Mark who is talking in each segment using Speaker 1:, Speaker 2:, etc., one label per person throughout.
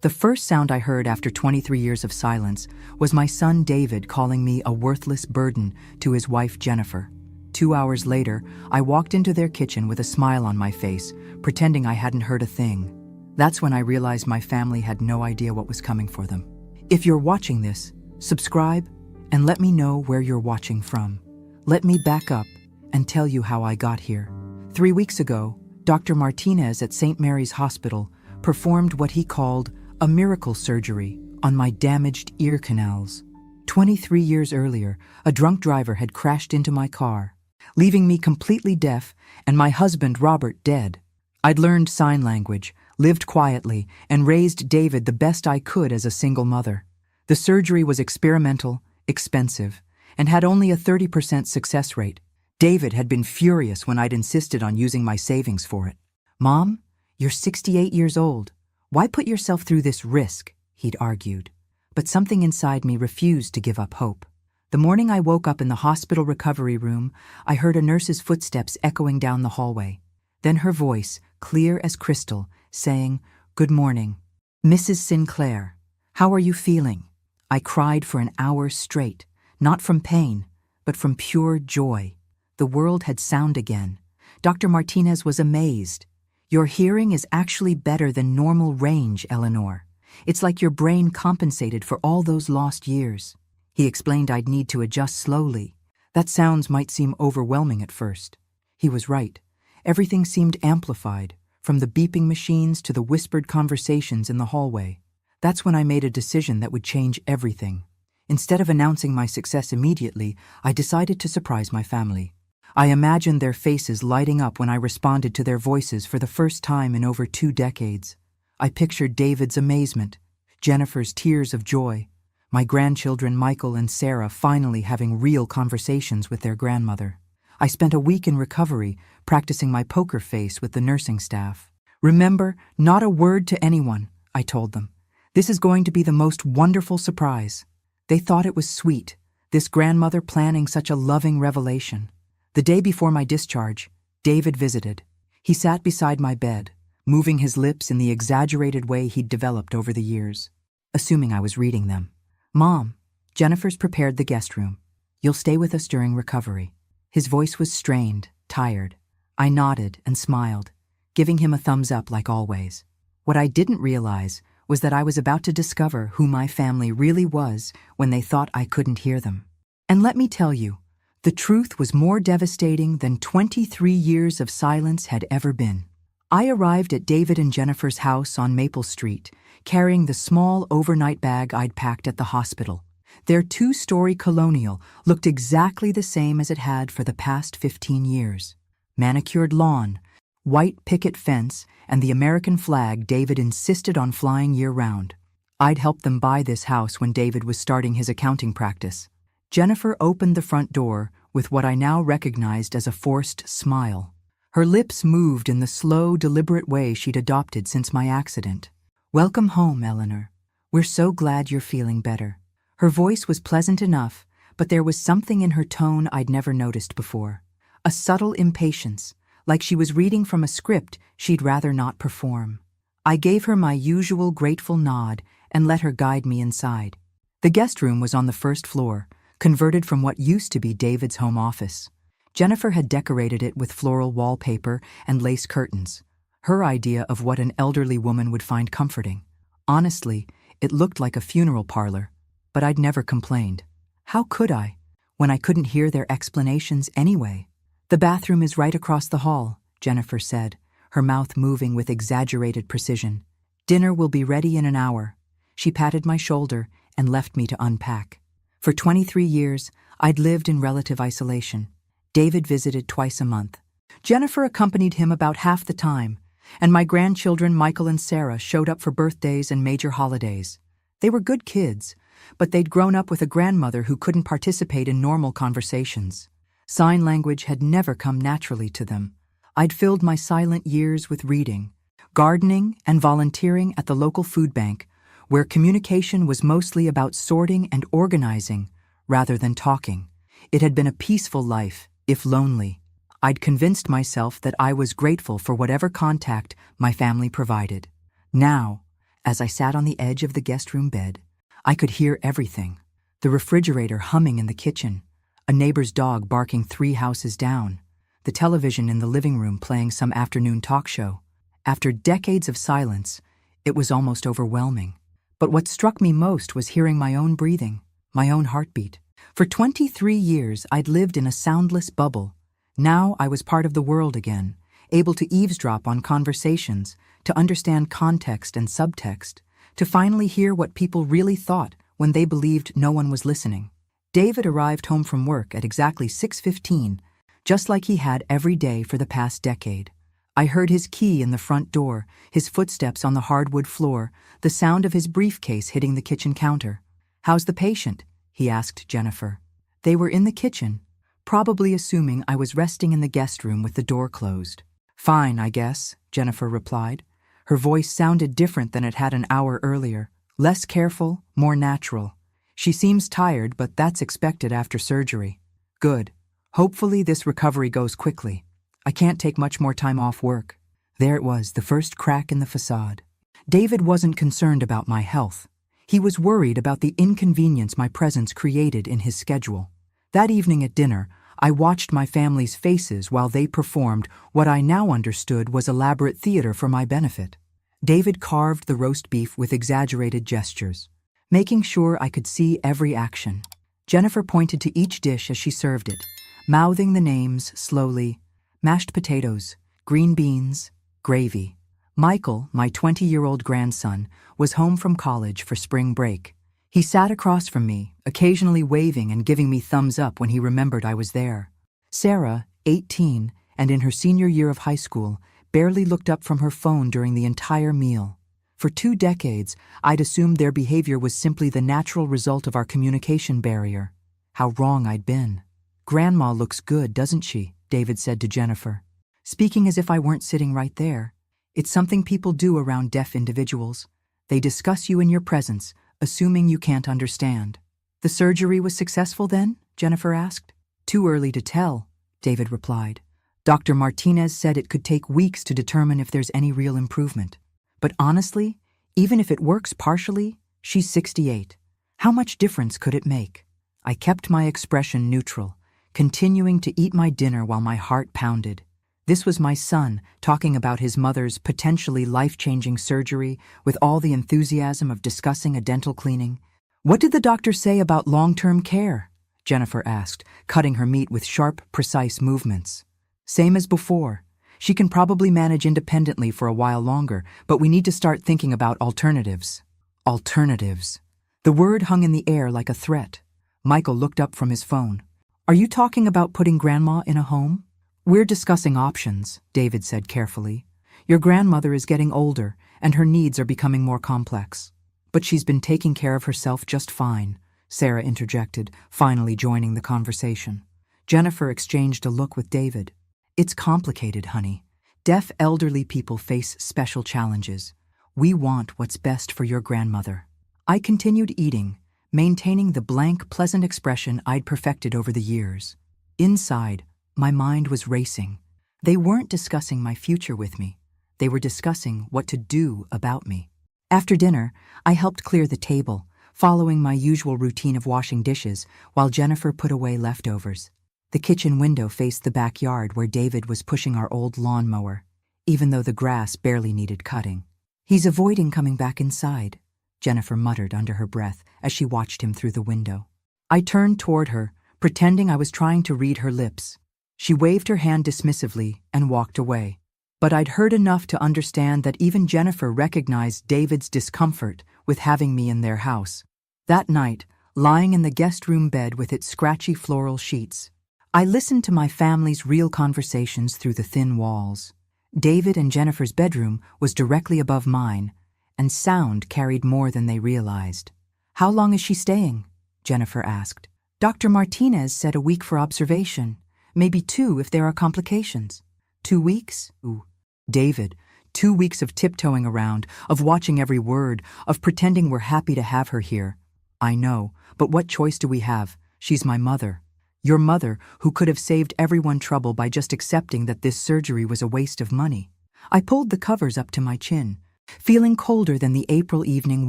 Speaker 1: The first sound I heard after 23 years of silence was my son David calling me a worthless burden to his wife Jennifer. 2 hours later, I walked into their kitchen with a smile on my face, pretending I hadn't heard a thing. That's when I realized my family had no idea what was coming for them. If you're watching this, subscribe and let me know where you're watching from. Let me back up and tell you how I got here. 3 weeks ago, Dr. Martinez at St. Mary's Hospital performed what he called a miracle surgery on my damaged ear canals. 23 years earlier, a drunk driver had crashed into my car, leaving me completely deaf and my husband Robert dead. I'd learned sign language, lived quietly, and raised David the best I could as a single mother. The surgery was experimental, expensive, and had only a 30% success rate. David had been furious when I'd insisted on using my savings for it. "Mom, you're 68 years old. Why put yourself through this risk?" he'd argued. But something inside me refused to give up hope. The morning I woke up in the hospital recovery room, I heard a nurse's footsteps echoing down the hallway. Then her voice, clear as crystal, saying, "Good morning, Mrs. Sinclair. How are you feeling?" I cried for an hour straight, not from pain, but from pure joy. The world had sound again. Dr. Martinez was amazed. "Your hearing is actually better than normal range, Eleanor. It's like your brain compensated for all those lost years." He explained I'd need to adjust slowly. That sounds might seem overwhelming at first. He was right. Everything seemed amplified, from the beeping machines to the whispered conversations in the hallway. That's when I made a decision that would change everything. Instead of announcing my success immediately, I decided to surprise my family. I imagined their faces lighting up when I responded to their voices for the first time in over 2 decades. I pictured David's amazement, Jennifer's tears of joy, my grandchildren Michael and Sarah finally having real conversations with their grandmother. I spent a week in recovery, practicing my poker face with the nursing staff. "Remember, not a word to anyone," I told them. "This is going to be the most wonderful surprise." They thought it was sweet, this grandmother planning such a loving revelation. The day before my discharge, David visited. He sat beside my bed, moving his lips in the exaggerated way he'd developed over the years, assuming I was reading them. "Mom, Jennifer's prepared the guest room. You'll stay with us during recovery." His voice was strained, tired. I nodded and smiled, giving him a thumbs up like always. What I didn't realize was that I was about to discover who my family really was when they thought I couldn't hear them. And let me tell you, the truth was more devastating than 23 years of silence had ever been. I arrived at David and Jennifer's house on Maple Street, carrying the small overnight bag I'd packed at the hospital. Their 2-story colonial looked exactly the same as it had for the past 15 years. Manicured lawn, white picket fence, and the American flag David insisted on flying year-round. I'd helped them buy this house when David was starting his accounting practice. Jennifer opened the front door with what I now recognized as a forced smile. Her lips moved in the slow, deliberate way she'd adopted since my accident. "Welcome home, Eleanor. We're so glad you're feeling better." Her voice was pleasant enough, but there was something in her tone I'd never noticed before. A subtle impatience, like she was reading from a script she'd rather not perform. I gave her my usual grateful nod and let her guide me inside. The guest room was on the first floor, converted from what used to be David's home office. Jennifer had decorated it with floral wallpaper and lace curtains, her idea of what an elderly woman would find comforting. Honestly, it looked like a funeral parlor, but I'd never complained. How could I, when I couldn't hear their explanations anyway? "The bathroom is right across the hall," Jennifer said, her mouth moving with exaggerated precision. "Dinner will be ready in an hour." She patted my shoulder and left me to unpack. For 23 years, I'd lived in relative isolation. David visited twice a month. Jennifer accompanied him about half the time, and my grandchildren Michael and Sarah showed up for birthdays and major holidays. They were good kids, but they'd grown up with a grandmother who couldn't participate in normal conversations. Sign language had never come naturally to them. I'd filled my silent years with reading, gardening, and volunteering at the local food bank, where communication was mostly about sorting and organizing rather than talking. It had been a peaceful life, if lonely. I'd convinced myself that I was grateful for whatever contact my family provided. Now, As I sat on the edge of the guest room bed, I could hear everything. The refrigerator humming in the kitchen, a neighbor's dog barking 3 houses down, the television in the living room playing some afternoon talk show. After decades of silence, it was almost overwhelming. But what struck me most was hearing my own breathing, my own heartbeat. For 23 years, I'd lived in a soundless bubble. Now I was part of the world again, able to eavesdrop on conversations, to understand context and subtext, to finally hear what people really thought when they believed no one was listening. David arrived home from work at exactly 6:15, just like he had every day for the past decade. I heard his key in the front door, his footsteps on the hardwood floor, the sound of his briefcase hitting the kitchen counter. "How's the patient?" he asked Jennifer. They were in the kitchen, probably assuming I was resting in the guest room with the door closed. "Fine, I guess," Jennifer replied. Her voice sounded different than it had an hour earlier, less careful, more natural. "She seems tired, but that's expected after surgery." "Good. Hopefully this recovery goes quickly. I can't take much more time off work." There it was, the first crack in the facade. David wasn't concerned about my health. He was worried about the inconvenience my presence created in his schedule. That evening at dinner, I watched my family's faces while they performed what I now understood was elaborate theater for my benefit. David carved the roast beef with exaggerated gestures, making sure I could see every action. Jennifer pointed to each dish as she served it, mouthing the names slowly: mashed potatoes, green beans, gravy. Michael, my 20-year-old grandson, was home from college for spring break. He sat across from me, occasionally waving and giving me thumbs up when he remembered I was there. Sarah, 18, and in her senior year of high school, barely looked up from her phone during the entire meal. For 2 decades, I'd assumed their behavior was simply the natural result of our communication barrier. How wrong I'd been. "Grandma looks good, doesn't she?" David said to Jennifer, speaking as if I weren't sitting right there. "It's something people do around deaf individuals. They discuss you in your presence, assuming you can't understand." "The surgery was successful then?" Jennifer asked. "Too early to tell," David replied. "Dr. Martinez said it could take weeks to determine if there's any real improvement. But honestly, even if it works partially, she's 68. How much difference could it make?" I kept my expression neutral, continuing to eat my dinner while my heart pounded. This was my son talking about his mother's potentially life-changing surgery with all the enthusiasm of discussing a dental cleaning. "What did the doctor say about long-term care?" Jennifer asked, cutting her meat with sharp, precise movements. "Same as before. She can probably manage independently for a while longer, but we need to start thinking about alternatives." Alternatives. The word hung in the air like a threat. Michael looked up from his phone. "Are you talking about putting Grandma in a home?" "We're discussing options," David said carefully. "Your grandmother is getting older, and her needs are becoming more complex." "But she's been taking care of herself just fine," Sarah interjected, finally joining the conversation. Jennifer exchanged a look with David. "It's complicated, honey. Deaf elderly people face special challenges. We want what's best for your grandmother." I continued eating, maintaining the blank, pleasant expression I'd perfected over the years. Inside, my mind was racing. They weren't discussing my future with me. They were discussing what to do about me. After dinner, I helped clear the table, following my usual routine of washing dishes while Jennifer put away leftovers. The kitchen window faced the backyard where David was pushing our old lawnmower, even though the grass barely needed cutting. "He's avoiding coming back inside," Jennifer muttered under her breath as she watched him through the window. I turned toward her, pretending I was trying to read her lips. She waved her hand dismissively and walked away. But I'd heard enough to understand that even Jennifer recognized David's discomfort with having me in their house. That night, lying in the guest room bed with its scratchy floral sheets, I listened to my family's real conversations through the thin walls. David and Jennifer's bedroom was directly above mine, and sound carried more than they realized. "How long is she staying?" Jennifer asked. "Dr. Martinez said a week for observation. Maybe 2 if there are complications." 2 weeks? Ooh. "David, 2 weeks of tiptoeing around, of watching every word, of pretending we're happy to have her here. I know, but what choice do we have? She's my mother. Your mother, who could have saved everyone trouble by just accepting that this surgery was a waste of money." I pulled the covers up to my chin, feeling colder than the April evening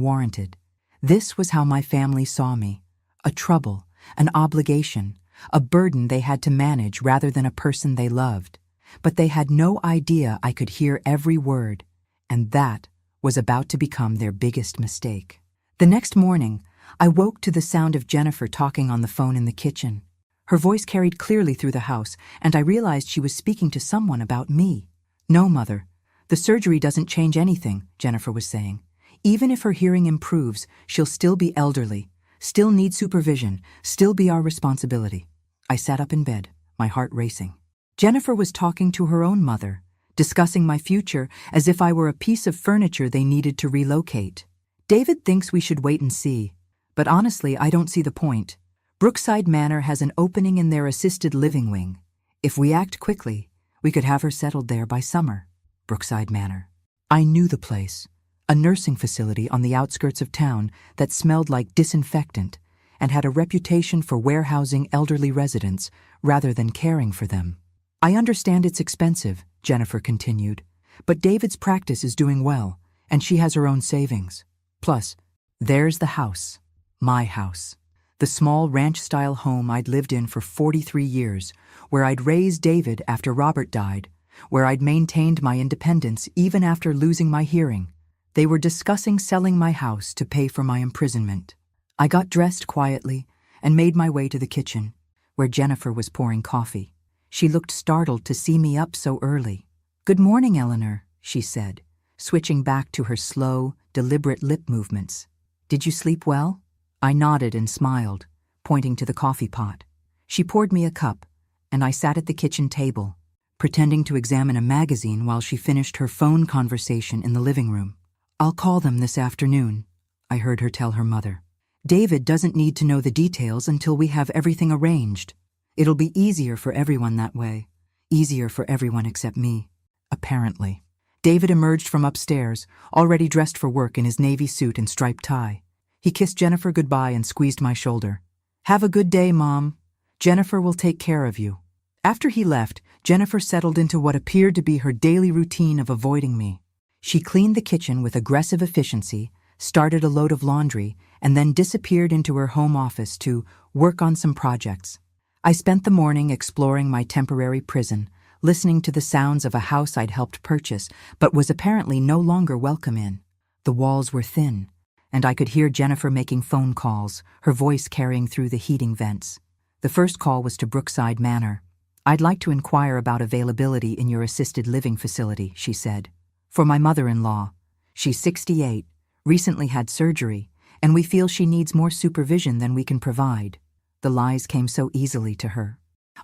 Speaker 1: warranted. This was how my family saw me: a trouble, an obligation, a burden they had to manage rather than a person they loved. But they had no idea I could hear every word, and that was about to become their biggest mistake. The next morning, I woke to the sound of Jennifer talking on the phone in the kitchen. Her voice carried clearly through the house, and I realized she was speaking to someone about me. "No, Mother, the surgery doesn't change anything," Jennifer was saying. "Even if her hearing improves, she'll still be elderly, still need supervision, still be our responsibility." I sat up in bed, my heart racing. Jennifer was talking to her own mother, discussing my future as if I were a piece of furniture they needed to relocate. "David thinks we should wait and see, but honestly, I don't see the point. Brookside Manor has an opening in their assisted living wing. If we act quickly, we could have her settled there by summer." Brookside Manor. I knew the place, a nursing facility on the outskirts of town that smelled like disinfectant and had a reputation for warehousing elderly residents rather than caring for them. "I understand it's expensive," Jennifer continued, "but David's practice is doing well, and she has her own savings. Plus, there's the house, my house. The small ranch-style home I'd lived in for 43 years, where I'd raised David after Robert died, where I'd maintained my independence even after losing my hearing. They were discussing selling my house to pay for my imprisonment. I got dressed quietly and made my way to the kitchen, where Jennifer was pouring coffee. She looked startled to see me up so early. "Good morning, Eleanor," she said, switching back to her slow, deliberate lip movements. "Did you sleep well?" I nodded and smiled, pointing to the coffee pot. She poured me a cup, and I sat at the kitchen table, pretending to examine a magazine while she finished her phone conversation in the living room. "I'll call them this afternoon," I heard her tell her mother. "David doesn't need to know the details until we have everything arranged. It'll be easier for everyone that way. Easier for everyone except me." Apparently. David emerged from upstairs, already dressed for work in his navy suit and striped tie. He kissed Jennifer goodbye and squeezed my shoulder. "Have a good day, Mom. Jennifer will take care of you." After he left, Jennifer settled into what appeared to be her daily routine of avoiding me. She cleaned the kitchen with aggressive efficiency, started a load of laundry, and then disappeared into her home office to work on some projects. I spent the morning exploring my temporary prison, listening to the sounds of a house I'd helped purchase, but was apparently no longer welcome in. The walls were thin, and I could hear Jennifer making phone calls, her voice carrying through the heating vents. The first call was to Brookside Manor. "I'd like to inquire about availability in your assisted living facility," she said. "For my mother-in-law. She's 68, recently had surgery, and we feel she needs more supervision than we can provide." The lies came so easily to her.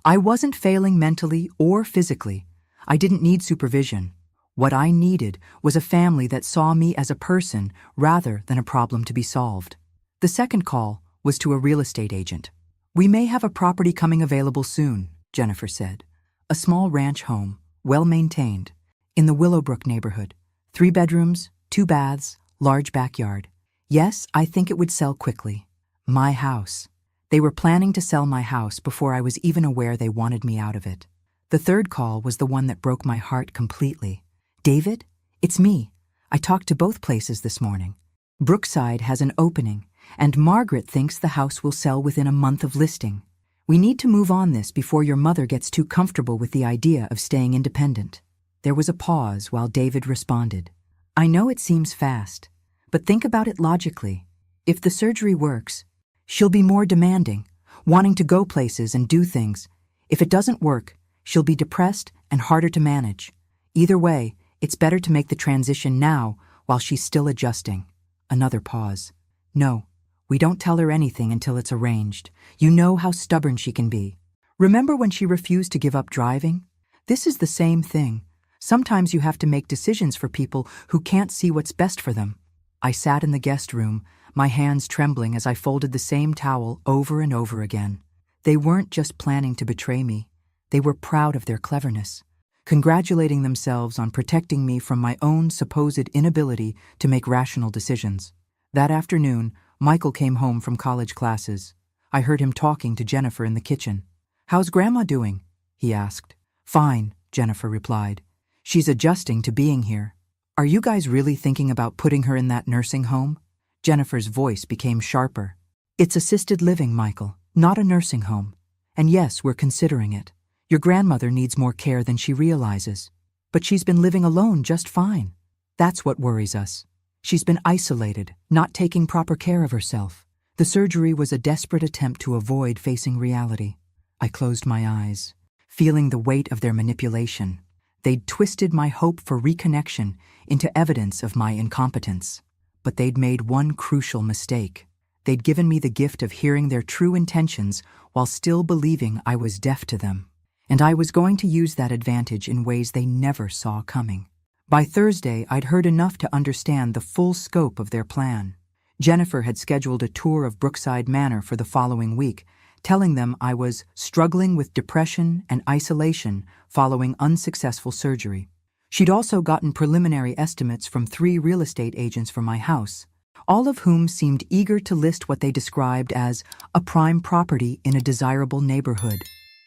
Speaker 1: I wasn't failing mentally or physically. I didn't need supervision. What I needed was a family that saw me as a person rather than a problem to be solved. The second call was to a real estate agent. "We may have a property coming available soon," Jennifer said. "A small ranch home, well-maintained, in the Willowbrook neighborhood. 3 bedrooms, 2 baths, large backyard. Yes, I think it would sell quickly. My house." They were planning to sell my house before I was even aware they wanted me out of it. The third call was the one that broke my heart completely. "David, it's me. I talked to both places this morning. Brookside has an opening, and Margaret thinks the house will sell within a month of listing. We need to move on this before your mother gets too comfortable with the idea of staying independent." There was a pause while David responded. "I know it seems fast, but think about it logically. If the surgery works, she'll be more demanding, wanting to go places and do things. If it doesn't work, she'll be depressed and harder to manage. Either way, it's better to make the transition now while she's still adjusting." Another pause. "No, we don't tell her anything until it's arranged. You know how stubborn she can be. Remember when she refused to give up driving? This is the same thing. Sometimes you have to make decisions for people who can't see what's best for them." I sat in the guest room, my hands trembling as I folded the same towel over and over again. They weren't just planning to betray me. They were proud of their cleverness, congratulating themselves on protecting me from my own supposed inability to make rational decisions. That afternoon, Michael came home from college classes. I heard him talking to Jennifer in the kitchen. "How's Grandma doing?" he asked. "Fine," Jennifer replied. "She's adjusting to being here." Are you guys really thinking about putting her in that nursing home? Jennifer's voice became sharper. It's assisted living, Michael, not a nursing home. And yes, we're considering it. Your grandmother needs more care than she realizes. But she's been living alone just fine. That's what worries us. She's been isolated, not taking proper care of herself. The surgery was a desperate attempt to avoid facing reality. I closed my eyes, feeling the weight of their manipulation. They'd twisted my hope for reconnection into evidence of my incompetence. But they'd made one crucial mistake. They'd given me the gift of hearing their true intentions while still believing I was deaf to them. And I was going to use that advantage in ways they never saw coming. By Thursday, I'd heard enough to understand the full scope of their plan. Jennifer had scheduled a tour of Brookside Manor for the following week, telling them I was struggling with depression and isolation following unsuccessful surgery. She'd also gotten preliminary estimates from 3 real estate agents for my house, all of whom seemed eager to list what they described as a prime property in a desirable neighborhood.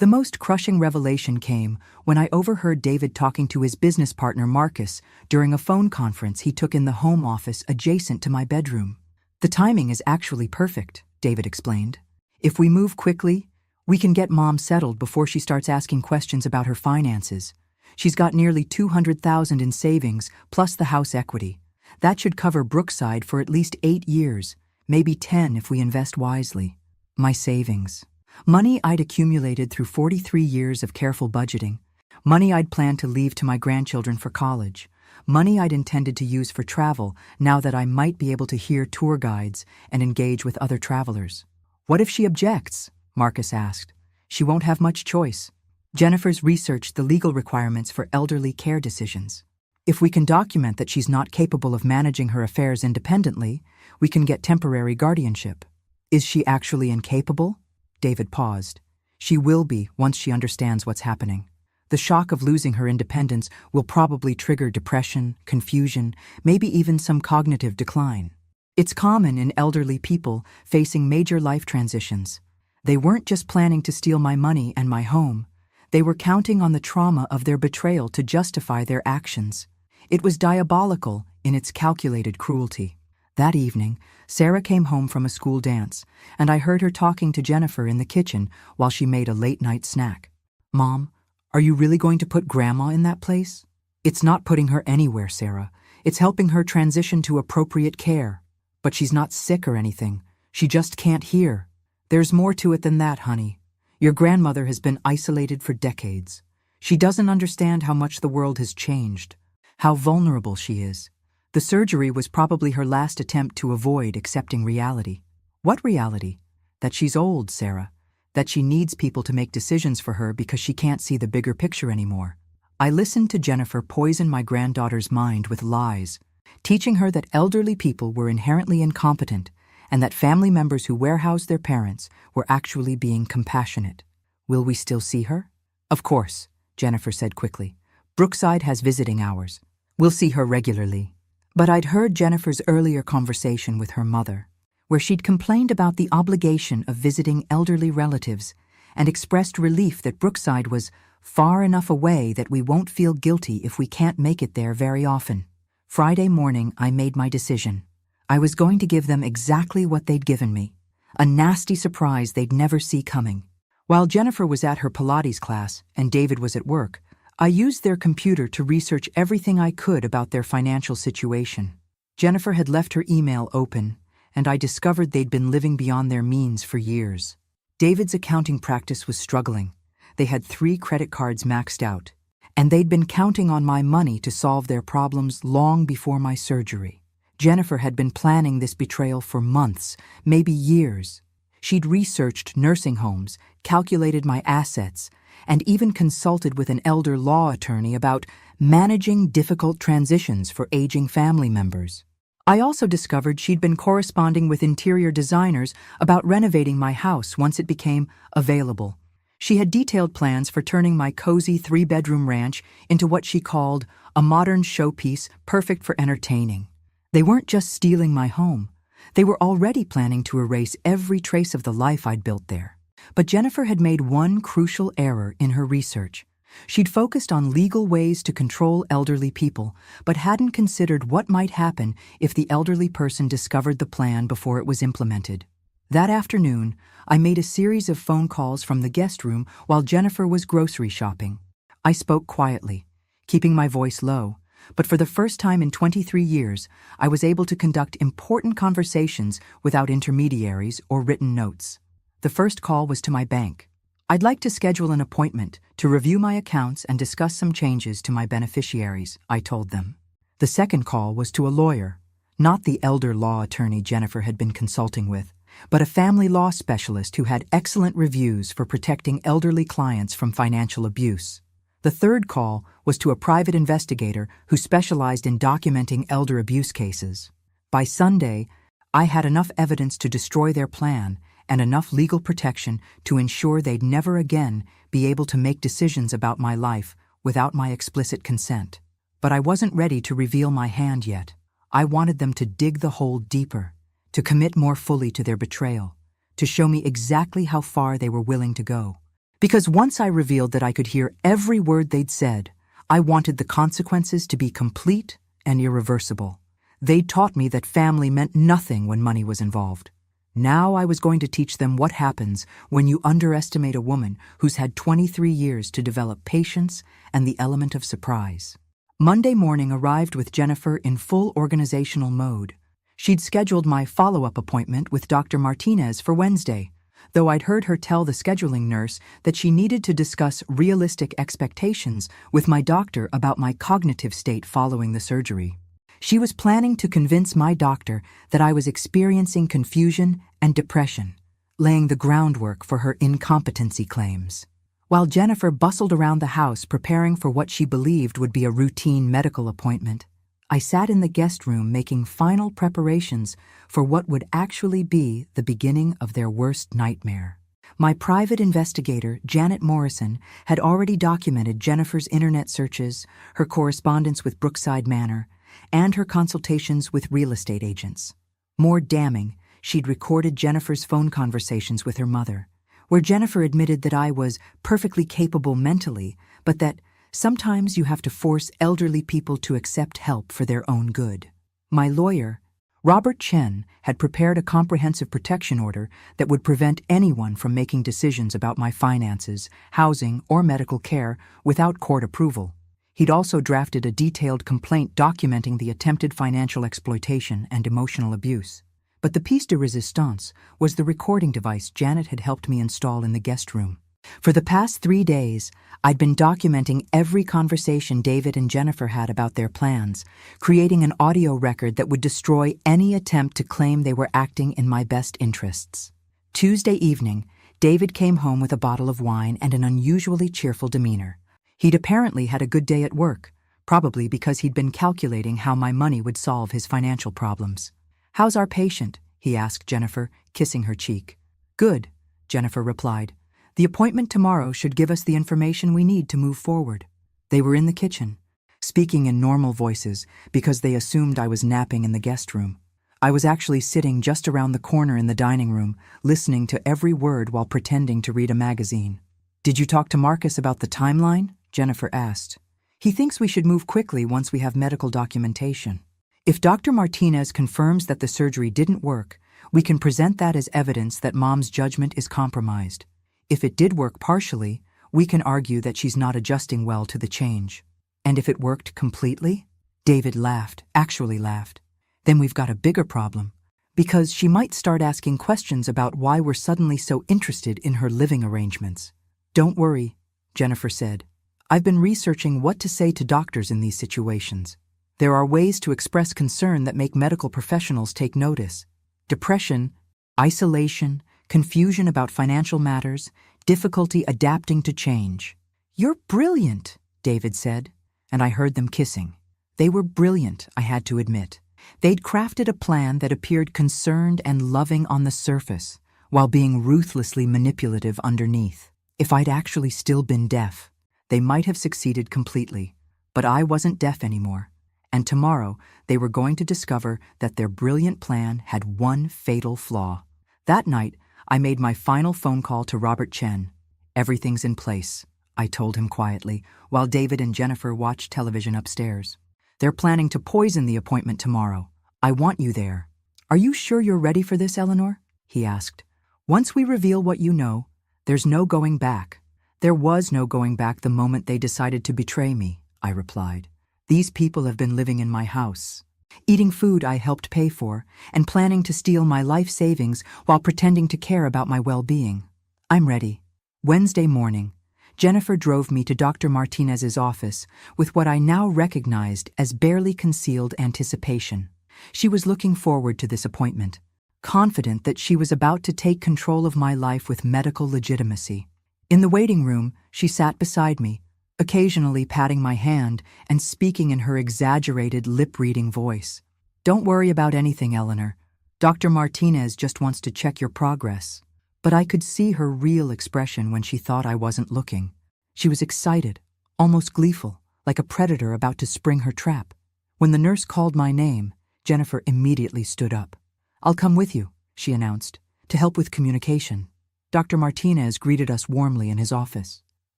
Speaker 1: The most crushing revelation came when I overheard David talking to his business partner Marcus during a phone conference he took in the home office adjacent to my bedroom. The timing is actually perfect, David explained. If we move quickly, we can get Mom settled before she starts asking questions about her finances. She's got nearly $200,000 in savings, plus the house equity. That should cover Brookside for at least 8 years, maybe 10 if we invest wisely. My savings. Money I'd accumulated through 43 years of careful budgeting. Money I'd planned to leave to my grandchildren for college. Money I'd intended to use for travel now that I might be able to hear tour guides and engage with other travelers. What if she objects? Marcus asked. She won't have much choice. Jennifer's researched the legal requirements for elderly care decisions. If we can document that she's not capable of managing her affairs independently, we can get temporary guardianship. Is she actually incapable? David paused. She will be once she understands what's happening. The shock of losing her independence will probably trigger depression, confusion, maybe even some cognitive decline. It's common in elderly people facing major life transitions. They weren't just planning to steal my money and my home. They were counting on the trauma of their betrayal to justify their actions. It was diabolical in its calculated cruelty. That evening, Sarah came home from a school dance, and I heard her talking to Jennifer in the kitchen while she made a late-night snack. Mom, are you really going to put Grandma in that place? It's not putting her anywhere, Sarah. It's helping her transition to appropriate care. But she's not sick or anything. She just can't hear. There's more to it than that, honey. Your grandmother has been isolated for decades. She doesn't understand how much the world has changed, how vulnerable she is. The surgery was probably her last attempt to avoid accepting reality. What reality? That she's old, Sarah. That she needs people to make decisions for her because she can't see the bigger picture anymore. I listened to Jennifer poison my granddaughter's mind with lies, teaching her that elderly people were inherently incompetent and that family members who warehoused their parents were actually being compassionate. Will we still see her? Of course, Jennifer said quickly. Brookside has visiting hours. We'll see her regularly. But I'd heard Jennifer's earlier conversation with her mother, where she'd complained about the obligation of visiting elderly relatives and expressed relief that Brookside was far enough away that we won't feel guilty if we can't make it there very often. Friday morning, I made my decision. I was going to give them exactly what they'd given me, a nasty surprise they'd never see coming. While Jennifer was at her Pilates class and David was at work, I used their computer to research everything I could about their financial situation. Jennifer had left her email open, and I discovered they'd been living beyond their means for years. David's accounting practice was struggling. They had 3 credit cards maxed out, and they'd been counting on my money to solve their problems long before my surgery. Jennifer had been planning this betrayal for months, maybe years. She'd researched nursing homes, calculated my assets, and even consulted with an elder law attorney about managing difficult transitions for aging family members. I also discovered she'd been corresponding with interior designers about renovating my house once it became available. She had detailed plans for turning my cozy 3-bedroom ranch into what she called a modern showpiece perfect for entertaining. They weren't just stealing my home. They were already planning to erase every trace of the life I'd built there. But Jennifer had made one crucial error in her research. She'd focused on legal ways to control elderly people, but hadn't considered what might happen if the elderly person discovered the plan before it was implemented. That afternoon, I made a series of phone calls from the guest room while Jennifer was grocery shopping. I spoke quietly, keeping my voice low, but for the first time in 23 years, I was able to conduct important conversations without intermediaries or written notes. The first call was to my bank. I'd like to schedule an appointment to review my accounts and discuss some changes to my beneficiaries, I told them. The second call was to a lawyer, not the elder law attorney Jennifer had been consulting with, but a family law specialist who had excellent reviews for protecting elderly clients from financial abuse. The third call was to a private investigator who specialized in documenting elder abuse cases. By Sunday, I had enough evidence to destroy their plan and enough legal protection to ensure they'd never again be able to make decisions about my life without my explicit consent. But I wasn't ready to reveal my hand yet. I wanted them to dig the hole deeper, to commit more fully to their betrayal, to show me exactly how far they were willing to go. Because once I revealed that I could hear every word they'd said, I wanted the consequences to be complete and irreversible. They'd taught me that family meant nothing when money was involved. Now I was going to teach them what happens when you underestimate a woman who's had 23 years to develop patience and the element of surprise. Monday morning arrived with Jennifer in full organizational mode. She'd scheduled my follow-up appointment with Dr. Martinez for Wednesday, though I'd heard her tell the scheduling nurse that she needed to discuss realistic expectations with my doctor about my cognitive state following the surgery. She was planning to convince my doctor that I was experiencing confusion and depression, laying the groundwork for her incompetency claims. While Jennifer bustled around the house preparing for what she believed would be a routine medical appointment, I sat in the guest room making final preparations for what would actually be the beginning of their worst nightmare. My private investigator, Janet Morrison, had already documented Jennifer's internet searches, her correspondence with Brookside Manor, and her consultations with real estate agents. More damning, she'd recorded Jennifer's phone conversations with her mother, where Jennifer admitted that I was perfectly capable mentally, but that sometimes you have to force elderly people to accept help for their own good. My lawyer, Robert Chen, had prepared a comprehensive protection order that would prevent anyone from making decisions about my finances, housing, or medical care without court approval. He'd also drafted a detailed complaint documenting the attempted financial exploitation and emotional abuse. But the piece de resistance was the recording device Janet had helped me install in the guest room. For the past 3 days, I'd been documenting every conversation David and Jennifer had about their plans, creating an audio record that would destroy any attempt to claim they were acting in my best interests. Tuesday evening, David came home with a bottle of wine and an unusually cheerful demeanor. He'd apparently had a good day at work, probably because he'd been calculating how my money would solve his financial problems. "How's our patient?" he asked Jennifer, kissing her cheek. "Good," Jennifer replied. "The appointment tomorrow should give us the information we need to move forward." They were in the kitchen, speaking in normal voices because they assumed I was napping in the guest room. I was actually sitting just around the corner in the dining room, listening to every word while pretending to read a magazine. "Did you talk to Marcus about the timeline?" Jennifer asked. "He thinks we should move quickly once we have medical documentation. If Dr. Martinez confirms that the surgery didn't work, we can present that as evidence that Mom's judgment is compromised. If it did work partially, we can argue that she's not adjusting well to the change. And if it worked completely?" David laughed, actually laughed. "Then we've got a bigger problem, because she might start asking questions about why we're suddenly so interested in her living arrangements." "Don't worry," Jennifer said. "I've been researching what to say to doctors in these situations. There are ways to express concern that make medical professionals take notice. Depression, isolation, confusion about financial matters, difficulty adapting to change." "You're brilliant," David said, and I heard them kissing. They were brilliant, I had to admit. They'd crafted a plan that appeared concerned and loving on the surface, while being ruthlessly manipulative underneath. If I'd actually still been deaf, they might have succeeded completely, but I wasn't deaf anymore. And tomorrow, they were going to discover that their brilliant plan had one fatal flaw. That night, I made my final phone call to Robert Chen. "Everything's in place," I told him quietly, while David and Jennifer watched television upstairs. They're planning to poison the appointment tomorrow. I want you there. Are you sure you're ready for this, Eleanor? He asked. Once we reveal what you know, there's no going back. There was no going back the moment they decided to betray me, I replied. These people have been living in my house, eating food I helped pay for, and planning to steal my life savings while pretending to care about my well-being. I'm ready. Wednesday morning, Jennifer drove me to Dr. Martinez's office with what I now recognized as barely concealed anticipation. She was looking forward to this appointment, confident that she was about to take control of my life with medical legitimacy. In the waiting room, she sat beside me, occasionally patting my hand and speaking in her exaggerated lip-reading voice. Don't worry about anything, Eleanor. Dr. Martinez just wants to check your progress. But I could see her real expression when she thought I wasn't looking. She was excited, almost gleeful, like a predator about to spring her trap. When the nurse called my name, Jennifer immediately stood up. I'll come with you, she announced, to help with communication. Dr. Martinez greeted us warmly in his office.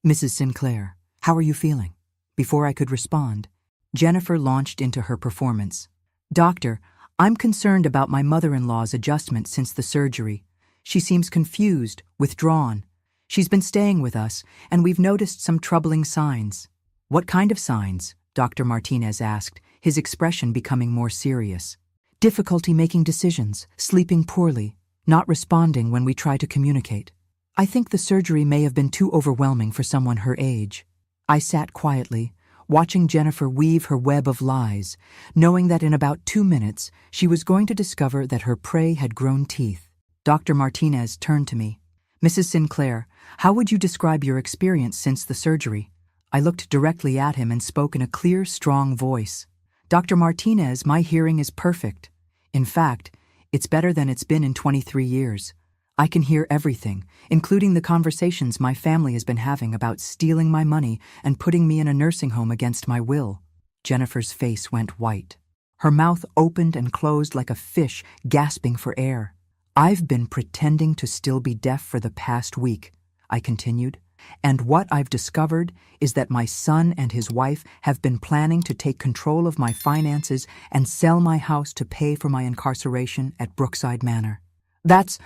Speaker 1: Mrs. Sinclair, how are you feeling? Before I could respond, Jennifer launched into her performance. Doctor, I'm concerned about my mother-in-law's adjustment since the surgery. She seems confused, withdrawn. She's been staying with us, and we've noticed some troubling signs. What kind of signs? Dr. Martinez asked, his expression becoming more serious. Difficulty making decisions, sleeping poorly, not responding when we try to communicate. I think the surgery may have been too overwhelming for someone her age. I sat quietly, watching Jennifer weave her web of lies, knowing that in about 2 minutes she was going to discover that her prey had grown teeth. Dr. Martinez turned to me. Mrs. Sinclair, how would you describe your experience since the surgery? I looked directly at him and spoke in a clear, strong voice. Dr. Martinez, my hearing is perfect. In fact, it's better than it's been in 23 years. I can hear everything, including the conversations my family has been having about stealing my money and putting me in a nursing home against my will. Jennifer's face went white. Her mouth opened and closed like a fish gasping for air. I've been pretending to still be deaf for the past week, I continued, and what I've discovered is that my son and his wife have been planning to take control of my finances and sell my house to pay for my incarceration at Brookside Manor. That's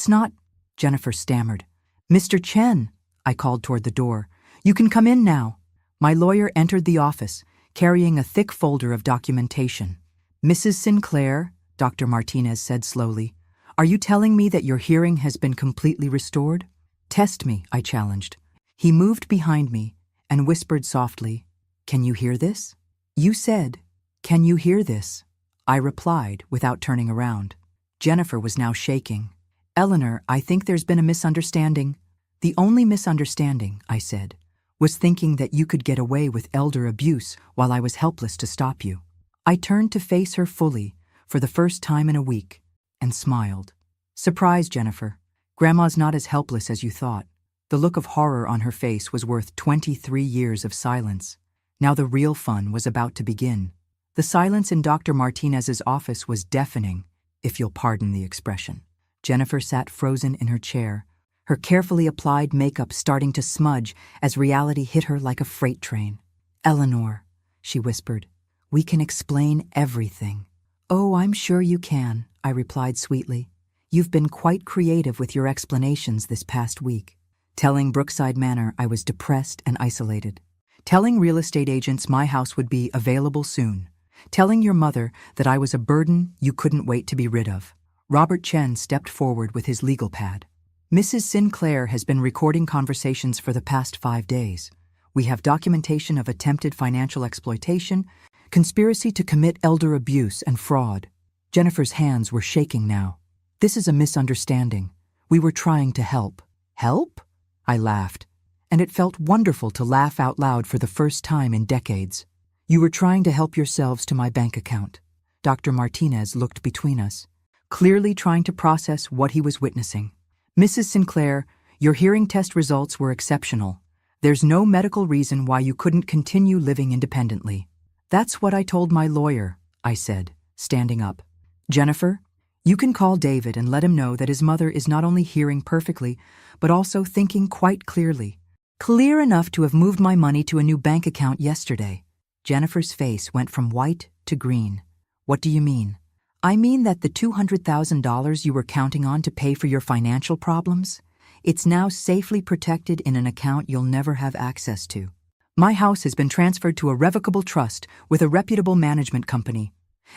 Speaker 1: not, Jennifer stammered. Mr. Chen, I called toward the door. You can come in now. My lawyer entered the office, carrying a thick folder of documentation. Mrs. Sinclair, Dr. Martinez said slowly, are you telling me that your hearing has been completely restored? Test me, I challenged. He moved behind me and whispered softly, Can you hear this? You said, Can you hear this? I replied without turning around. Jennifer was now shaking. Eleanor, I think there's been a misunderstanding. The only misunderstanding, I said, was thinking that you could get away with elder abuse while I was helpless to stop you. I turned to face her fully, for the first time in a week, and smiled. Surprise, Jennifer. Grandma's not as helpless as you thought. The look of horror on her face was worth 23 years of silence. Now the real fun was about to begin. The silence in Dr. Martinez's office was deafening, if you'll pardon the expression. Jennifer sat frozen in her chair, her carefully applied makeup starting to smudge as reality hit her like a freight train. Eleanor, she whispered, we can explain everything. Oh, I'm sure you can, I replied sweetly. You've been quite creative with your explanations this past week. Telling Brookside Manor I was depressed and isolated. Telling real estate agents my house would be available soon. Telling your mother that I was a burden you couldn't wait to be rid of. Robert Chen stepped forward with his legal pad. Mrs. Sinclair has been recording conversations for the past 5 days. We have documentation of attempted financial exploitation, conspiracy to commit elder abuse and fraud. Jennifer's hands were shaking now. This is a misunderstanding. We were trying to help. Help? I laughed, and it felt wonderful to laugh out loud for the first time in decades. You were trying to help yourselves to my bank account. Dr. Martinez looked between us, clearly trying to process what he was witnessing. Mrs. Sinclair, your hearing test results were exceptional. There's no medical reason why you couldn't continue living independently. That's what I told my lawyer, I said, standing up. Jennifer, you can call David and let him know that his mother is not only hearing perfectly, but also thinking quite clearly. Clear enough to have moved my money to a new bank account yesterday. Jennifer's face went from white to green. What do you mean? I mean that the $200,000 you were counting on to pay for your financial problems, it's now safely protected in an account you'll never have access to. My house has been transferred to a revocable trust with a reputable management company,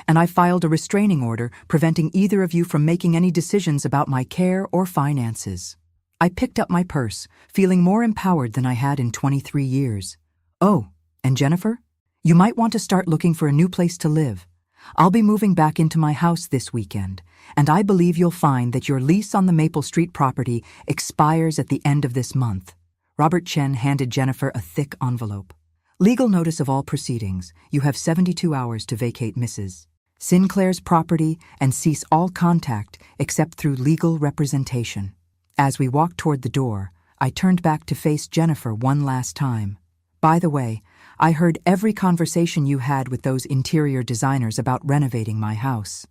Speaker 1: and I filed a restraining order preventing either of you from making any decisions about my care or finances. I picked up my purse, feeling more empowered than I had in 23 years. Oh, and Jennifer? You might want to start looking for a new place to live. I'll be moving back into my house this weekend, and I believe you'll find that your lease on the Maple Street property expires at the end of this month. Robert Chen handed Jennifer a thick envelope. Legal notice of all proceedings. You have 72 hours to vacate Mrs. Sinclair's property and cease all contact except through legal representation. As we walked toward the door, I turned back to face Jennifer one last time. By the way, I heard every conversation you had with those interior designers about renovating my house.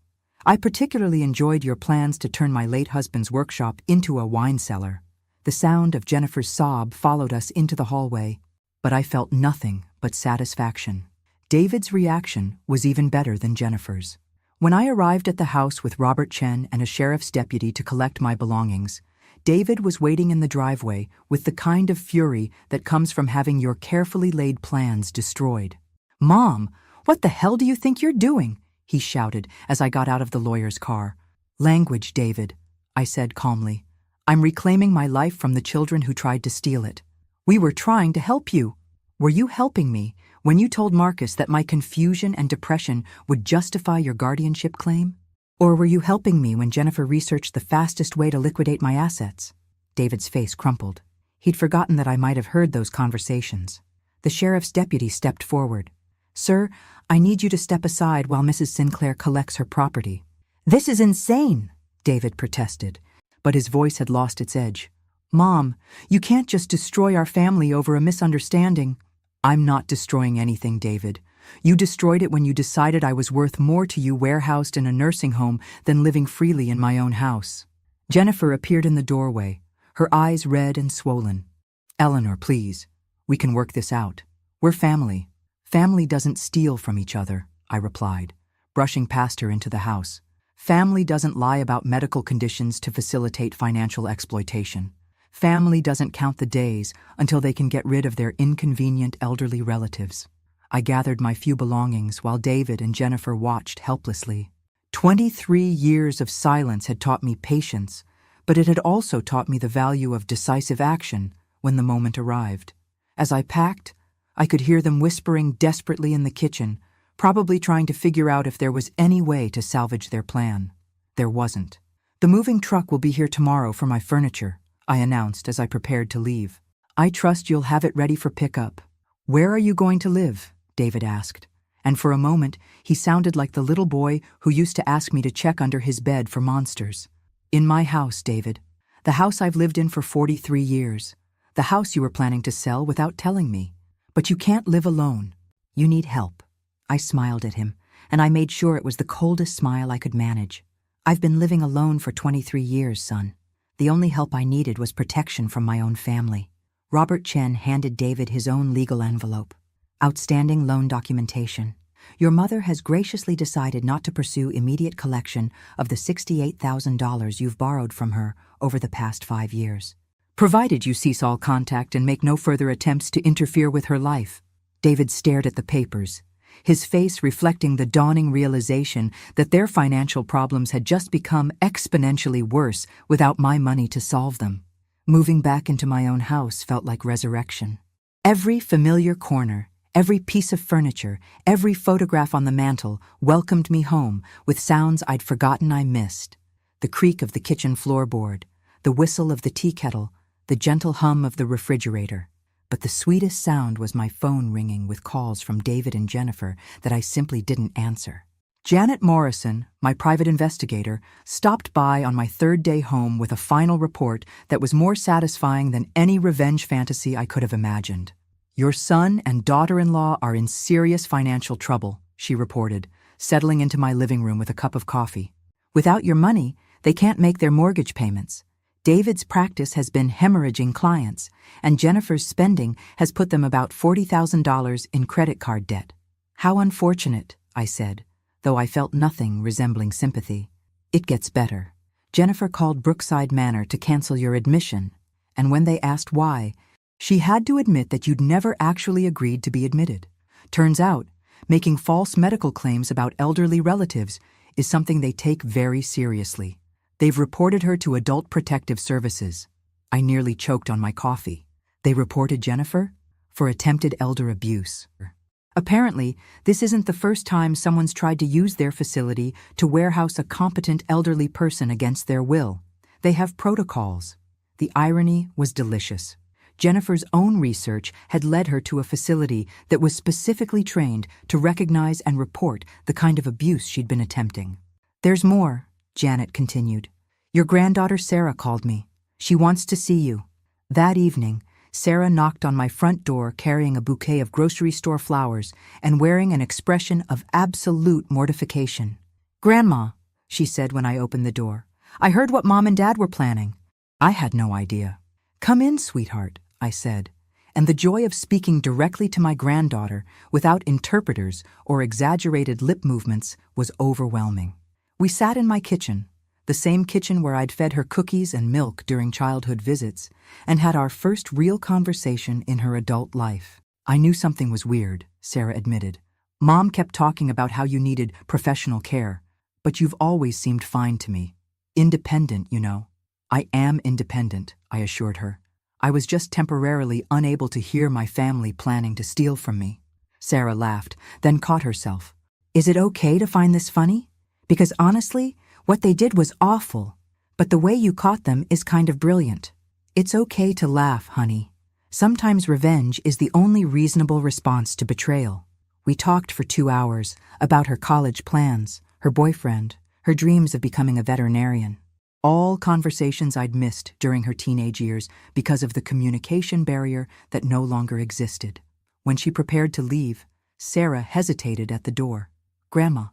Speaker 1: I particularly enjoyed your plans to turn my late husband's workshop into a wine cellar. The sound of Jennifer's sob followed us into the hallway, but I felt nothing but satisfaction. David's reaction was even better than Jennifer's. When I arrived at the house with Robert Chen and a sheriff's deputy to collect my belongings, David was waiting in the driveway with the kind of fury that comes from having your carefully laid plans destroyed. "Mom, what the hell do you think you're doing?" he shouted as I got out of the lawyer's car. "Language, David," I said calmly. "I'm reclaiming my life from the children who tried to steal it. We were trying to help you. Were you helping me when you told Marcus that my confusion and depression would justify your guardianship claim? Or were you helping me when Jennifer researched the fastest way to liquidate my assets?" David's face crumpled. He'd forgotten that I might have heard those conversations. The sheriff's deputy stepped forward. "Sir, I need you to step aside while Mrs. Sinclair collects her property." "This is insane," David protested, but his voice had lost its edge. "Mom, you can't just destroy our family over a misunderstanding." "I'm not destroying anything, David. You destroyed it when you decided I was worth more to you warehoused in a nursing home than living freely in my own house." Jennifer appeared in the doorway, her eyes red and swollen. "Eleanor, please. We can work this out. We're family." "Family doesn't steal from each other," I replied, brushing past her into the house. "Family doesn't lie about medical conditions to facilitate financial exploitation. Family doesn't count the days until they can get rid of their inconvenient elderly relatives." I gathered my few belongings while David and Jennifer watched helplessly. 23 years of silence had taught me patience, but it had also taught me the value of decisive action when the moment arrived. As I packed, I could hear them whispering desperately in the kitchen, probably trying to figure out if there was any way to salvage their plan. There wasn't. "The moving truck will be here tomorrow for my furniture," I announced as I prepared to leave. "I trust you'll have it ready for pickup." "Where are you going to live?" David asked, and for a moment he sounded like the little boy who used to ask me to check under his bed for monsters. "In my house, David. The house I've lived in for 43 years. The house you were planning to sell without telling me. But you can't live alone. You need help." I smiled at him, and I made sure it was the coldest smile I could manage. "I've been living alone for 23 years, son. The only help I needed was protection from my own family." Robert Chen handed David his own legal envelope. "Outstanding loan documentation. Your mother has graciously decided not to pursue immediate collection of the $68,000 you've borrowed from her over the past 5 years. Provided you cease all contact and make no further attempts to interfere with her life." David stared at the papers, his face reflecting the dawning realization that their financial problems had just become exponentially worse without my money to solve them. Moving back into my own house felt like resurrection. Every familiar corner, every piece of furniture, every photograph on the mantel welcomed me home with sounds I'd forgotten I missed. The creak of the kitchen floorboard, the whistle of the tea kettle, the gentle hum of the refrigerator. But the sweetest sound was my phone ringing with calls from David and Jennifer that I simply didn't answer. Janet Morrison, my private investigator, stopped by on my third day home with a final report that was more satisfying than any revenge fantasy I could have imagined. "Your son and daughter-in-law are in serious financial trouble," she reported, settling into my living room with a cup of coffee. "Without your money, they can't make their mortgage payments. David's practice has been hemorrhaging clients, and Jennifer's spending has put them about $40,000 in credit card debt. How unfortunate, I said, though I felt nothing resembling sympathy. It gets better. Jennifer called Brookside Manor to cancel your admission, and when they asked why, she had to admit that you'd never actually agreed to be admitted. Turns out, making false medical claims about elderly relatives is something they take very seriously. They've reported her to Adult Protective Services. I nearly choked on my coffee. They reported Jennifer for attempted elder abuse. Apparently, this isn't the first time someone's tried to use their facility to warehouse a competent elderly person against their will. They have protocols. The irony was delicious. Jennifer's own research had led her to a facility that was specifically trained to recognize and report the kind of abuse she'd been attempting. There's more, Janet continued. Your granddaughter Sarah called me. She wants to see you. That evening, Sarah knocked on my front door carrying a bouquet of grocery store flowers and wearing an expression of absolute mortification. Grandma, she said when I opened the door, I heard what Mom and Dad were planning. I had no idea. Come in, sweetheart, I said, and the joy of speaking directly to my granddaughter without interpreters or exaggerated lip movements was overwhelming. We sat in my kitchen, the same kitchen where I'd fed her cookies and milk during childhood visits, and had our first real conversation in her adult life. I knew something was weird, Sarah admitted. Mom kept talking about how you needed professional care, but you've always seemed fine to me. Independent, you know. I am independent, I assured her. I was just temporarily unable to hear my family planning to steal from me. Sarah laughed, then caught herself. Is it okay to find this funny? Because honestly, what they did was awful, but the way you caught them is kind of brilliant. It's okay to laugh, honey. Sometimes revenge is the only reasonable response to betrayal. We talked for 2 hours about her college plans, her boyfriend, her dreams of becoming a veterinarian. All conversations I'd missed during her teenage years because of the communication barrier that no longer existed. When she prepared to leave, Sarah hesitated at the door. Grandma,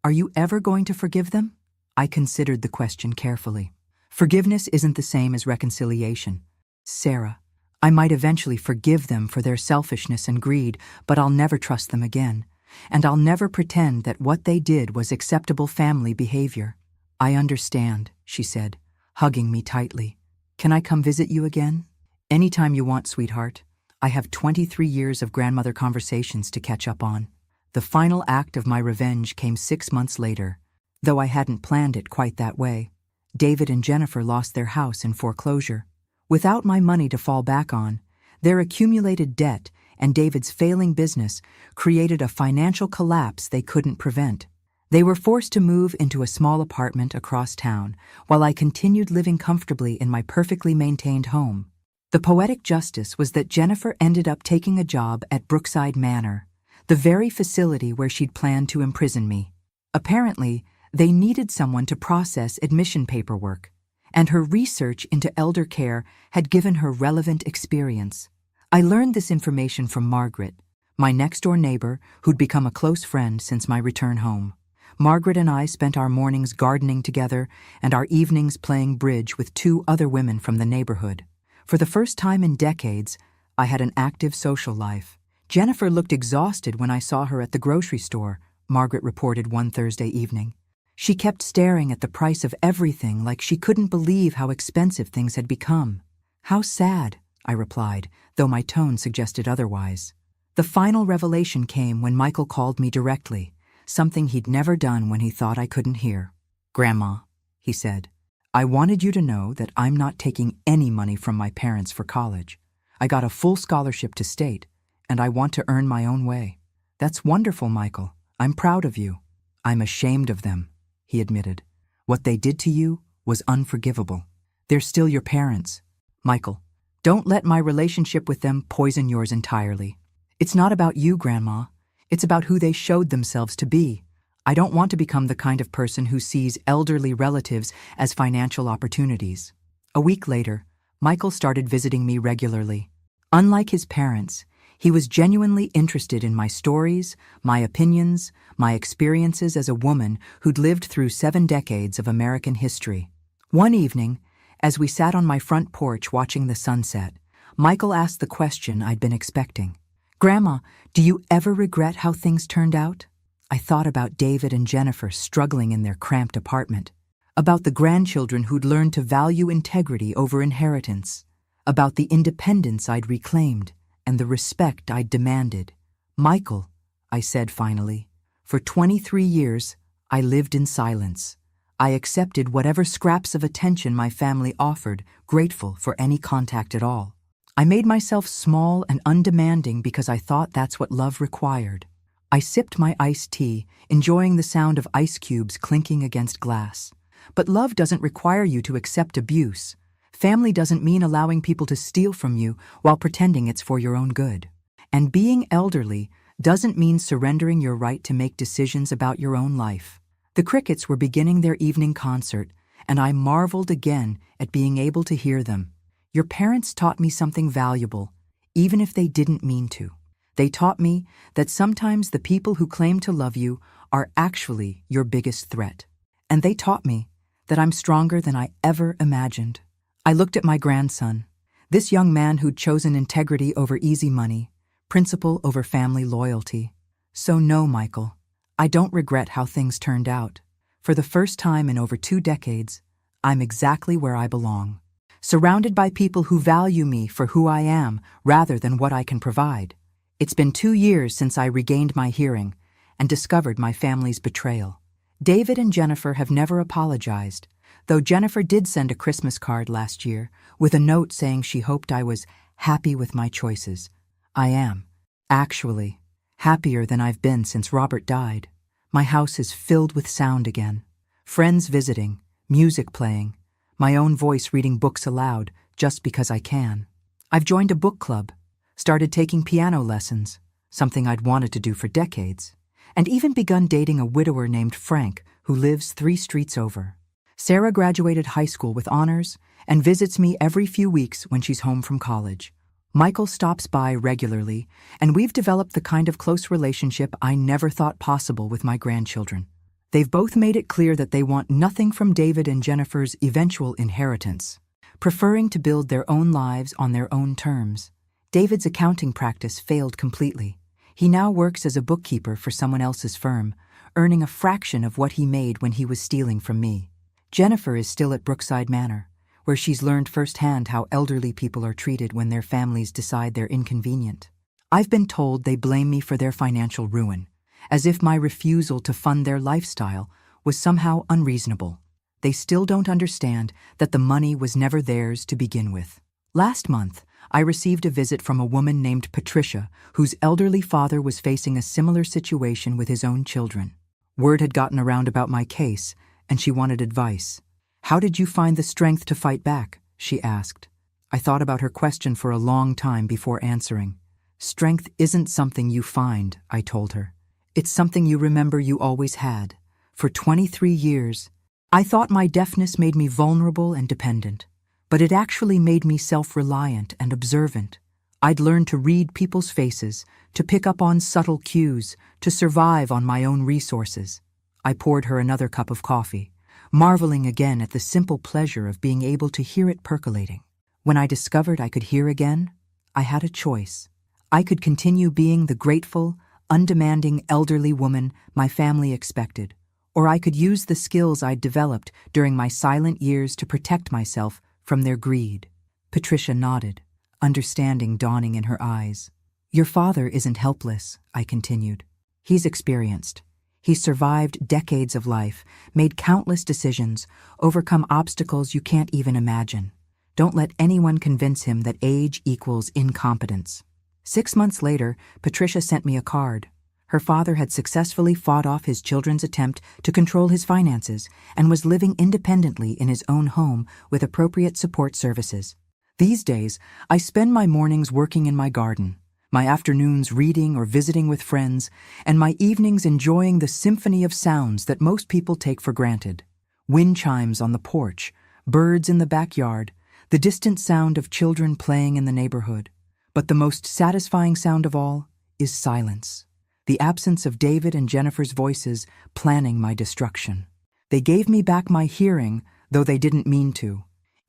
Speaker 1: are you ever going to forgive them? I considered the question carefully. Forgiveness isn't the same as reconciliation. Sarah, I might eventually forgive them for their selfishness and greed, but I'll never trust them again. And I'll never pretend that what they did was acceptable family behavior. I understand, she said, hugging me tightly. Can I come visit you again? Anytime you want, sweetheart. I have 23 years of grandmother conversations to catch up on. The final act of my revenge came 6 months later. Though I hadn't planned it quite that way. David and Jennifer lost their house in foreclosure. Without my money to fall back on, their accumulated debt and David's failing business created a financial collapse they couldn't prevent. They were forced to move into a small apartment across town while I continued living comfortably in my perfectly maintained home. The poetic justice was that Jennifer ended up taking a job at Brookside Manor, the very facility where she'd planned to imprison me. Apparently, they needed someone to process admission paperwork, and her research into elder care had given her relevant experience. I learned this information from Margaret, my next-door neighbor who'd become a close friend since my return home. Margaret and I spent our mornings gardening together and our evenings playing bridge with 2 other women from the neighborhood. For the first time in decades, I had an active social life. Jennifer looked exhausted when I saw her at the grocery store, Margaret reported one Thursday evening. She kept staring at the price of everything like she couldn't believe how expensive things had become. How sad, I replied, though my tone suggested otherwise. The final revelation came when Michael called me directly, something he'd never done when he thought I couldn't hear. Grandma, he said, I wanted you to know that I'm not taking any money from my parents for college. I got a full scholarship to state, and I want to earn my own way. That's wonderful, Michael. I'm proud of you. I'm ashamed of them, he admitted. What they did to you was unforgivable. They're still your parents. Michael, don't let my relationship with them poison yours entirely. It's not about you, Grandma. It's about who they showed themselves to be. I don't want to become the kind of person who sees elderly relatives as financial opportunities. A week later, Michael started visiting me regularly. Unlike his parents, he was genuinely interested in my stories, my opinions, my experiences as a woman who'd lived through 7 decades of American history. One evening, As we sat on my front porch watching the sunset, Michael asked the question I'd been expecting. "Grandma, do you ever regret how things turned out?" I thought about David and Jennifer struggling in their cramped apartment, about the grandchildren who'd learned to value integrity over inheritance, about the independence I'd reclaimed and the respect I'd demanded. "Michael," I said finally, "for 23 years, I lived in silence. I accepted whatever scraps of attention my family offered, grateful for any contact at all. I made myself small and undemanding because I thought that's what love required." I sipped my iced tea, enjoying the sound of ice cubes clinking against glass. But love doesn't require you to accept abuse. Family doesn't mean allowing people to steal from you while pretending it's for your own good. And being elderly doesn't mean surrendering your right to make decisions about your own life. The Crickets were beginning their evening concert, and I marveled again at being able to hear them. Your parents taught me something valuable, even if they didn't mean to. They taught me that sometimes the people who claim to love you are actually your biggest threat. And they taught me that I'm stronger than I ever imagined. I looked at my grandson, this young man who'd chosen integrity over easy money, principle over family loyalty. So no, Michael, I don't regret how things turned out. For the first time in over 2 decades, I'm exactly where I belong, surrounded by people who value me for who I am rather than what I can provide. It's been 2 years since I regained my hearing and discovered my family's betrayal. David and Jennifer have never apologized, though Jennifer did send a Christmas card last year with a note saying she hoped I was happy with my choices. I am, actually, happier than I've been since Robert died. My house is filled with sound again. Friends visiting, music playing, my own voice reading books aloud just because I can. I've joined a book club, started taking piano lessons, something I'd wanted to do for decades, and even begun dating a widower named Frank who lives 3 streets over. Sarah graduated high school with honors and visits me every few weeks when she's home from college. Michael stops by regularly, and we've developed the kind of close relationship I never thought possible with my grandchildren. They've both made it clear that they want nothing from David and Jennifer's eventual inheritance, preferring to build their own lives on their own terms. David's accounting practice failed completely. He now works as a bookkeeper for someone else's firm, earning a fraction of what he made when he was stealing from me. Jennifer is still at Brookside Manor, where she's learned firsthand how elderly people are treated when their families decide they're inconvenient. I've been told they blame me for their financial ruin, as if my refusal to fund their lifestyle was somehow unreasonable. They still don't understand that the money was never theirs to begin with. Last month, I received a visit from a woman named Patricia, whose elderly father was facing a similar situation with his own children. Word had gotten around about my case, and she wanted advice. "How did you find the strength to fight back?" she asked. I thought about her question for a long time before answering. "Strength isn't something you find," I told her. "It's something you remember you always had. For 23 years, I thought my deafness made me vulnerable and dependent. But it actually made me self-reliant and observant. I'd learned to read people's faces, to pick up on subtle cues, to survive on my own resources." I poured her another cup of coffee, marveling again at the simple pleasure of being able to hear it percolating. When I discovered I could hear again, I had a choice. I could continue being the grateful, undemanding elderly woman my family expected, or I could use the skills I'd developed during my silent years to protect myself from their greed. Patricia nodded, understanding dawning in her eyes. "Your father isn't helpless," I continued. "He's experienced. He's survived decades of life, made countless decisions, overcome obstacles you can't even imagine. Don't let anyone convince him that age equals incompetence." 6 months later, Patricia sent me a card. Her father had successfully fought off his children's attempt to control his finances and was living independently in his own home with appropriate support services. These days, I spend my mornings working in my garden, my afternoons reading or visiting with friends, and my evenings enjoying the symphony of sounds that most people take for granted. Wind chimes on the porch, birds in the backyard, the distant sound of children playing in the neighborhood. But the most satisfying sound of all is silence. The absence of David and Jennifer's voices planning my destruction. They gave me back my hearing, though they didn't mean to.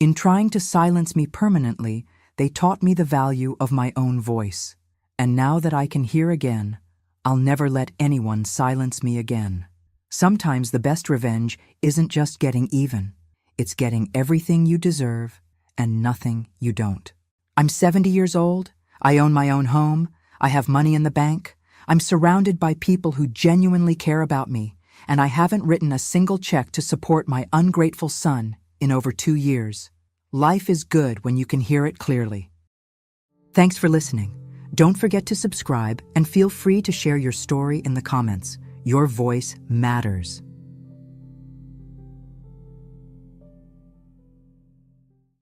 Speaker 1: In trying to silence me permanently, they taught me the value of my own voice. And now that I can hear again, I'll never let anyone silence me again. Sometimes the best revenge isn't just getting even. It's getting everything you deserve and nothing you don't. I'm 70 years old. I own my own home. I have money in the bank. I'm surrounded by people who genuinely care about me, and I haven't written a single check to support my ungrateful son in over 2 years. Life is good when you can hear it clearly. Thanks for listening. Don't forget to subscribe and feel free to share your story in the comments. Your voice matters.